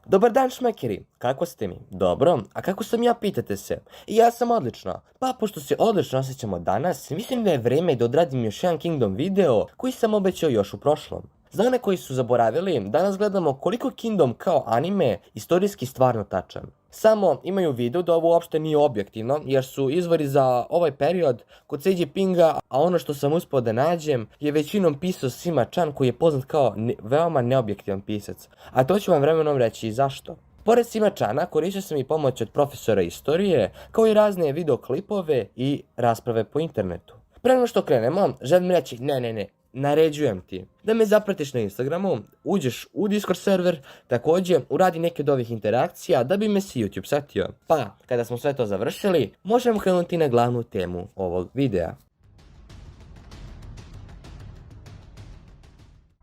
Dobar dan šmekeri, kako ste mi? Dobro, a kako sam ja pitate se? I ja sam odlično. Pa pošto se odlično osjećamo danas, mislim da je vreme da odradim još jedan Kingdom video koji sam obećao još u prošlom. Za one koji su zaboravili, danas gledamo koliko Kingdom kao anime istorijski stvarno tačan. Samo imaju u vidu da ovo uopšte nije objektivno, jer su izvori za ovaj period kod Seiji Pinga, a ono što sam uspio da nađem je većinom pisao Sima Chan koji je poznat kao veoma neobjektivan pisac, a to ću vam vremenom reći i zašto. Pored Sima Chana koristio sam i pomoć od profesora istorije, kao i razne videoklipove i rasprave po internetu. Pre nego što krenemo, želim reći ne, naređujem ti da me zapratiš na Instagramu, uđeš u Discord server, također uradi neke od ovih interakcija da bi me si YouTube setio. Pa, kada smo sve to završili, možemo krenuti na glavnu temu ovog videa.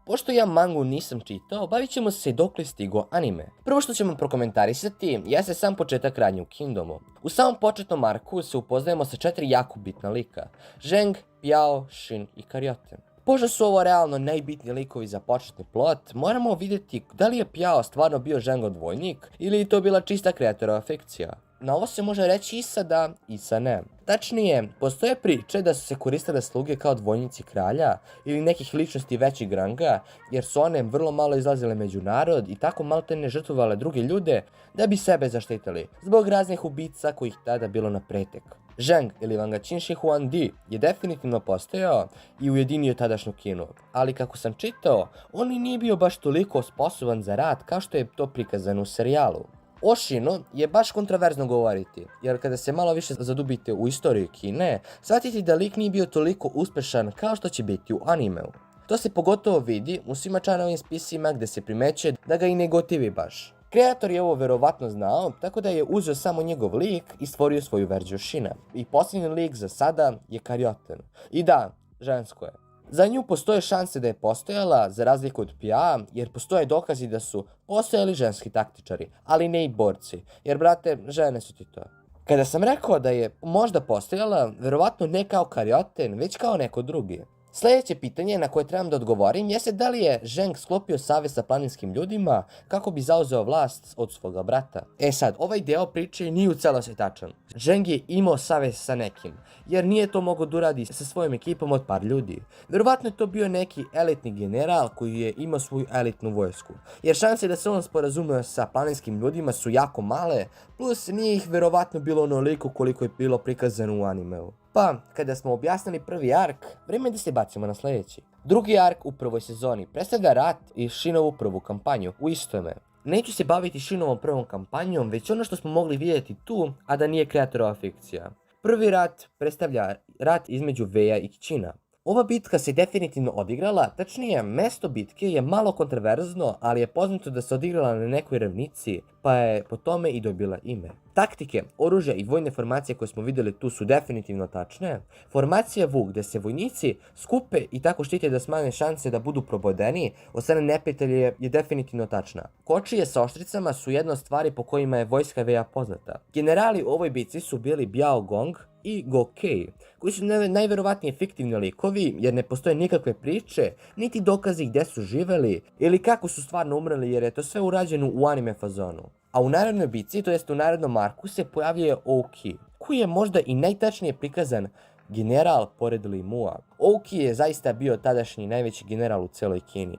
Pošto ja mangu nisam čitao, bavit ćemo se dokle stigo anime. Prvo što ćemo prokomentarisati jeste sam početak radnje u Kingdomu. U samom početnom arku se upoznajemo sa 4 jako bitna lika: Zheng, Piao, Shin i Karioten. Pošto su ovo realno najbitniji likovi za početni plot, moramo vidjeti da li je Piao stvarno bio Zhengov dvojnik ili je to bila čista kreatorova fikcija. Na ovo se može reći i sa da i sa ne. Tačnije, postoje priče da su se koristile sluge kao dvojnici kralja ili nekih ličnosti većih ranga, jer su one vrlo malo izlazile među narod i tako maltene žrtvovale druge ljude da bi sebe zaštitili, zbog raznih ubica kojih tada bilo na pretek. Zheng ili Wangaqinshi Huangdi je definitivno postojao i ujedinio tadašnju Kinu, ali kako sam čitao, on i nije bio baš toliko sposoban za rad kao što je to prikazano u serijalu. O Shinu je baš kontroverzno govoriti, jer kada se malo više zadubite u istoriju Kine, shvatite da lik nije bio toliko uspešan kao što će biti u animeu. To se pogotovo vidi u Sima Chanovim spisima gdje se primećuje da ga i ne gotivi baš. Kreator je ovo verovatno znao, tako da je uzeo samo njegov lik i stvorio svoju verziju Shina. I posljednji lik za sada je Karioten. I da, žensko je. Za nju postoje šanse da je postojala, za razliku od Pia, jer postoje dokazi da su postojali ženski taktičari, ali ne i borci, jer brate, žene su ti to. Kada sam rekao da je možda postojala, verovatno ne kao Karioten, već kao neko drugi. Sljedeće pitanje na koje trebam da odgovorim jeste da li je Zheng sklopio savez sa planinskim ljudima kako bi zauzeo vlast od svoga brata. E sad, ovaj deo priče nije u celosti tačan. Zheng je imao savez sa nekim, jer nije to mogao da uradi sa svojom ekipom od par ljudi. Verovatno je to bio neki elitni general koji je imao svoju elitnu vojsku, jer šanse da se on sporazumio sa planinskim ljudima su jako male, plus nije ih verovatno bilo onoliko koliko je bilo prikazano u animeu. Pa, kada smo objasnili prvi ark, vrijeme je da se bacimo na sljedeći. Drugi ark u prvoj sezoni predstavlja rat i Shinovu prvu kampanju u istome. Neću se baviti Shinovom prvom kampanjom, već ono što smo mogli vidjeti tu, a da nije kreatorova fikcija. Prvi rat predstavlja rat između Veja i China. Ova bitka se definitivno odigrala, tačnije mesto bitke je malo kontroverzno, ali je poznato da se odigrala na nekoj ravnici, pa je po tome i dobila ime. Taktike, oružja i vojne formacije koje smo vidjeli tu su definitivno tačne. Formacija Vuk gdje se vojnici skupe i tako štite da smanje šanse da budu probodeni od strane neprijatelja je definitivno tačna. Kočije sa oštricama su jedna od stvari po kojima je vojska Veja poznata. Generali u ovoj bitci su bili Biao Gong i Go Kei, koji su najverovatnije fiktivni likovi jer ne postoje nikakve priče, niti dokazi gdje su živeli ili kako su stvarno umrli jer je to sve urađeno u anime fazonu. A u narednoj bitci, to jest u narednom arku, se pojavljuje Ouki, koji je možda i najtačnije prikazan general pored Li Mua. Ouki je zaista bio tadašnji najveći general u celoj Kini.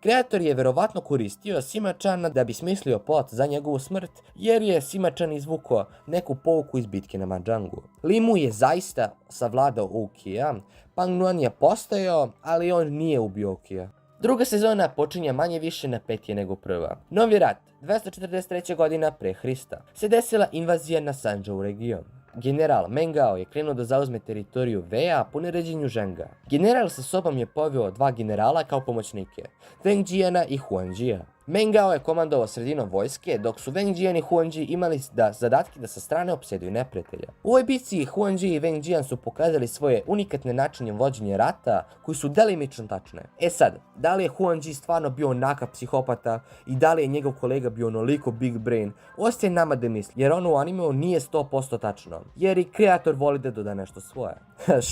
Kreator je verovatno koristio Sima Chana da bi smislio plot za njegovu smrt, jer je Sima Chan izvukao neku pouku iz bitke na Majangu. Li Mu je zaista savladao Oukija, Pang Nuan je postojao, ali on nije ubio Oukija. Druga sezona počinje manje više napetije nego prva. Novi rat, 243. godina pre Hrista, se desila invazija na Sanzhou region. General Meng Gao je krenuo da zauzme teritoriju Veja po naređenju Zhenga. General sa sobom je poveo 2 generala kao pomoćnike, Wang Jiana i Huang Jia. Meng Gao je komandovao sredinom vojske, dok su Wang Jian i Huang Ji imali zadatke da sa strane opseduju neprijatelja. U ovoj bitci Huang Ji i Wang Jian su pokazali svoje unikatne načine vođenja rata, koji su delimično tačne. E sad, da li je Huang Ji stvarno bio onakav psihopata i da li je njegov kolega bio onoliko big brain, ostaje nama da misli, jer ono u animeu nije 100% tačno, jer i kreator voli da doda nešto svoje.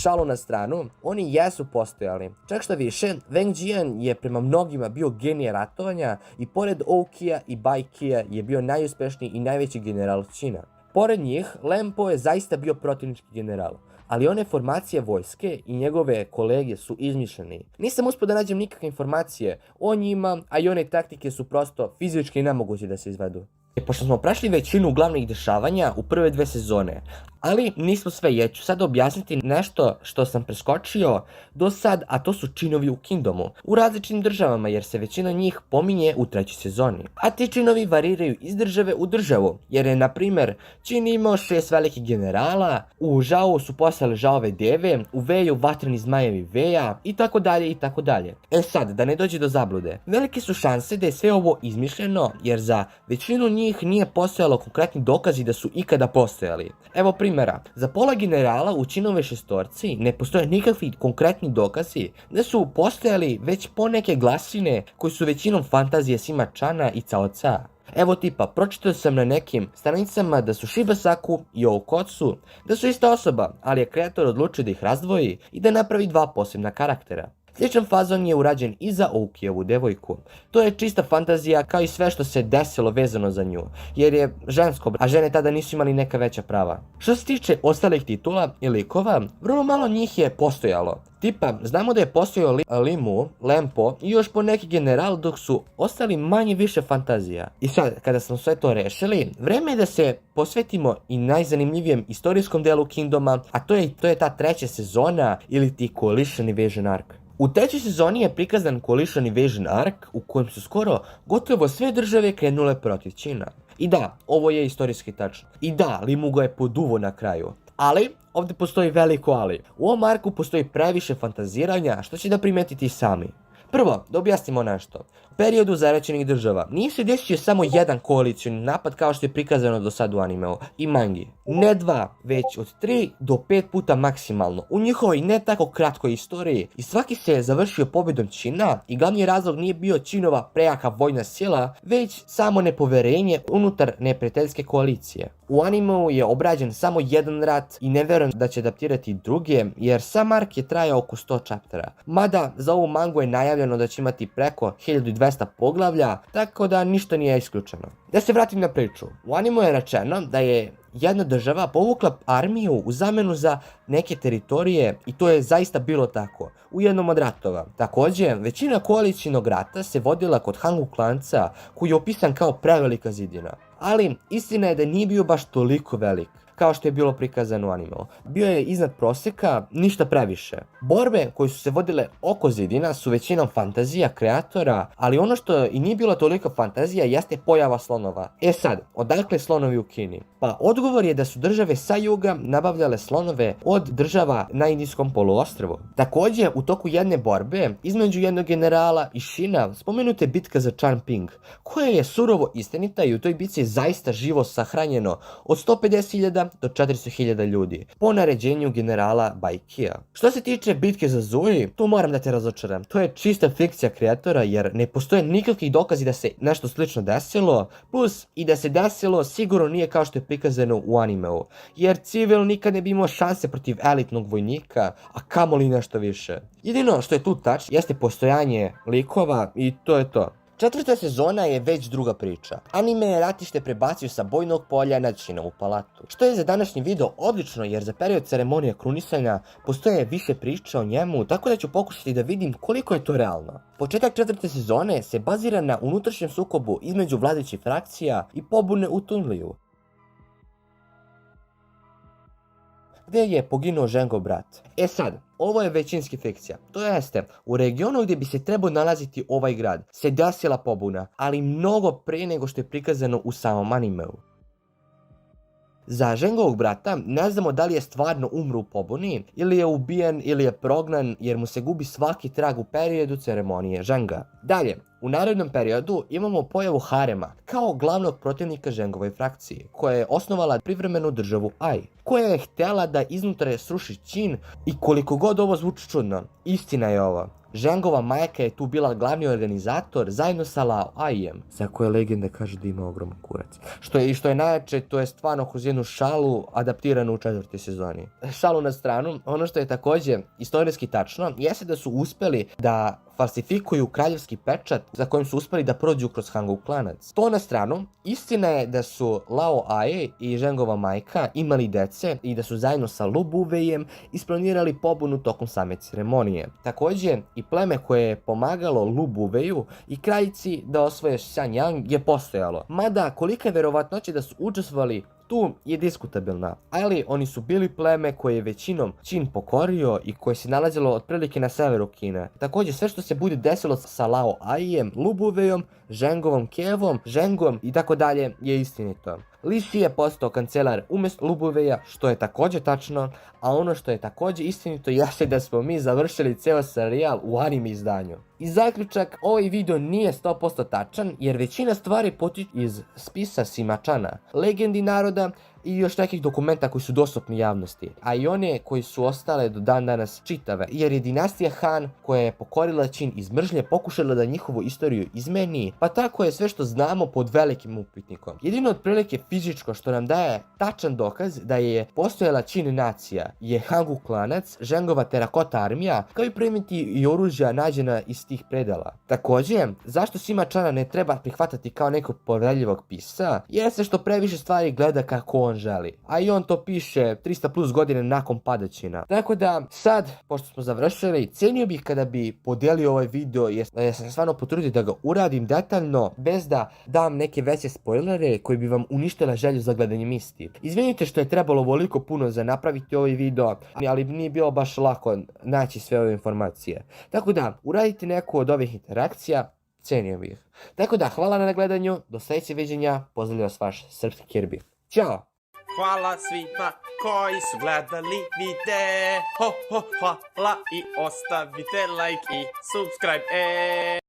Šalu na stranu, oni jesu postojali. Čak što više, Wang Jian je prema mnogima bio genije ratovanja i pored Oukija i Baikija je bio najuspješniji i najveći general Čina. Pored njih, Lem Po je zaista bio protivnički general, ali one formacije vojske i njegove kolege su izmišljeni. Nisam uspio da nađem nikakve informacije o njima, a i one taktike su prosto fizički nemoguće da se izvedu. Pošto smo prešli većinu glavnih dešavanja u prve 2 sezone, ali nismo sve, ja ću sad objasniti nešto što sam preskočio do sad, a to su činovi u Kingdomu, u različitim državama jer se većina njih pominje u 3. sezoni. A ti činovi variraju iz države u državu, jer je na primjer Čin imao 6 velikih generala, u Žao su postale Žaove deve, u Veju vatreni zmajevi Veja i tako dalje i tako dalje. E sad, da ne dođe do zablude, velike su šanse da je sve ovo izmišljeno jer za većinu njih nije postojalo konkretni dokazi da su ikada postojali. Evo primjera, za pola generala u Činove šestorci ne postoje nikakvi konkretni dokazi da su postojali već poneke glasine koji su većinom fantazije Sima Chana i Cao Ca. Evo tipa, pročitao sam na nekim stranicama da su Shiba Saku i Oukotsu, da su ista osoba, ali je kreator odlučio da ih razdvoji i da napravi 2 posebna karaktera. Sličan fazon je urađen i za Oukijevu devojku. To je čista fantazija kao i sve što se desilo vezano za nju, jer je žensko, a žene tada nisu imali neka veća prava. Što se tiče ostalih titula i likova, vrlo malo njih je postojalo. Tipa, znamo da je postojao Limu, Lem Po i još po neki general dok su ostali manje više fantazija. I sad, kada smo sve to rešili, vreme je da se posvetimo i najzanimljivijem istorijskom delu Kingdoma, a to je ta 3. sezona ili ti Coalition Invasion Arc. U 3. sezoni je prikazan Coalition Invasion Arc u kojem su skoro gotovo sve države krenule protiv Čina. I da, ovo je istorijski tačno. I da, Limu ga je poduvo na kraju. Ali, ovdje postoji veliko ali. U ovom arku postoji previše fantaziranja, što će da primetiti sami. Prvo, da objasnimo nešto. U periodu zaraćenih država nije se desio samo jedan koalicioni napad kao što je prikazano do sad u animeu i mangi. Ne 2, već od 3 do 5 puta maksimalno u njihovoj ne tako kratkoj istoriji i svaki se je završio pobjedom Čina i glavni razlog nije bio Činova prejaka vojna sila, već samo nepoverenje unutar neprijateljske koalicije. U animeu je obrađen samo jedan rat i ne verujem da će adaptirati druge jer sam ark je trajao oko 100 chaptera. Mada za ovu mangu je najavljeno da će imati preko 1200 poglavlja, tako da ništa nije isključeno. Da se vratim na priču. U animeu je rečeno da je jedna država povukla armiju u zamenu za neke teritorije i to je zaista bilo tako u jednom od ratova. Također, većina koalicijnog rata se vodila kod Hangu klanca koji je opisan kao prevelika zidina. Ali istina je da nije bio baš toliko velik kao što je bilo prikazano u animeu. Bio je iznad prosjeka, ništa previše. Borbe koje su se vodile oko zidina su većinom fantazija kreatora, ali ono što i nije bila toliko fantazija jeste pojava slonova. E sad, odakle slonovi u Kini? Pa odgovor je da su države sa juga nabavljale slonove od država na Indijskom poluostrvu. Također, u toku jedne borbe između jednog generala i Shina spomenuta je bitka za Chanping, koja je surovo istinita i u toj bitci je zaista živo sahranjeno od 150.000 do 400.000 ljudi, po naređenju generala Baikija. Što se tiče bitke za Zui, tu moram da te razočaram. To je čista fikcija kreatora jer ne postoje nikakvi dokazi da se nešto slično desilo, plus i da se desilo sigurno nije kao što je prikazano u animeu, jer civil nikad ne bi imao šanse protiv elitnog vojnika, a kamoli nešto više. Jedino što je tu tač jeste postojanje likova i to je to. 4. sezona je već druga priča. Anime je ratište prebacio sa bojnog polja na Činovu palatu. Što je za današnji video odlično jer za period ceremonije krunisanja postoje više priča o njemu, tako da ću pokušati da vidim koliko je to realno. Početak 4. sezone se bazira na unutrašnjem sukobu između vladajućih frakcija i pobune u Tunliju, gdje je poginuo Zhengov brat. E sad, ovo je većinski fikcija, to jeste, u regionu gdje bi se trebao nalaziti ovaj grad se desila pobuna, ali mnogo prije nego što je prikazano u samom animeu. Za Zhengovog brata ne znamo da li je stvarno umro u pobuni, ili je ubijen ili je prognan jer mu se gubi svaki trag u periodu ceremonije Zhenga. Dalje, U narednom periodu imamo pojavu Harema kao glavnog protivnika Zhengove frakcije, koja je osnovala privremenu državu Ai, koja je htjela da iznutra sruši Qin i koliko god ovo zvuči čudno, istina je ovo. Zhengova majka je tu bila glavni organizator zajedno sa Lao Aijem, za koje legende kaže da ima ogroman kurac. Što je najjače, to je stvarno kroz jednu šalu adaptiranu u 4. sezoni. Šalu na stranu, ono što je također istorijski tačno, jeste da su uspjeli da falsifikuju kraljevski pečat za kojim su uspjeli da prođu kroz Hangov klanac. To na stranu, istina je da su Lao Ai i Zhengova majka imali dece i da su zajedno sa Lu Buveijem isplanirali pobunu tokom same ceremonije. Također, i pleme koje je pomagalo Lu Buveiju i kraljici da osvoje Xianyang je postojalo. Mada kolika je verovatnoća da su učestvovali tu je diskutabilna, ali oni su bili pleme koje je većinom Qin pokorio i koje se nalazilo otprilike na severu Kine. Također sve što se bude desilo sa Lao Aijem, Lu Buvejom, Zhengovom kevom, Zhengom i tako dalje je istinito. Li Shi je postao kancelar umjesto Lu Buveja, što je također tačno, a ono što je također istinito jeste da smo mi završili ceo serijal u anime izdanju. I zaključak, ovaj video nije 100% tačan jer većina stvari potiče iz spisa Sima Chana, legendi naroda i još nekih dokumenta koji su dostupni javnosti, a i one koji su ostale do dan danas čitave, jer je dinastija Han koja je pokorila Qin iz mržnje pokušala da njihovu istoriju izmeni, pa tako je sve što znamo pod velikim upitnikom. Jedino otprilike fizičko što nam daje tačan dokaz da je postojala Qin nacija je Hangu klanac, Zhengova terakota armija, kao i predmeti i oružja nađena iz tih predela. Također, zašto Sima Chana ne treba prihvatati kao nekog poverljivog pisca, jeste što previše stvari gleda kako on želi, a i on to piše 300 plus godine nakon padačina. Tako da sad, pošto smo završili, cijenio bih kada bi podijelio ovaj video jer sam stvarno potrudio da ga uradim detaljno bez da dam neke veće spoilere koji bi vam uništila želju za gledanjem isti. Izvinite što je trebalo ovoliko puno za napraviti ovaj video, ali nije bilo baš lako naći sve ove informacije. Tako da, uradite neku od ovih interakcija, cijenio bih. Tako da, hvala na gledanju, do sljedećeg viđenja, pozdravljam vas vaš srpski Kirby. Ćao! Hvala svima koji su gledali video. Hvala i ostavite like i subscribe.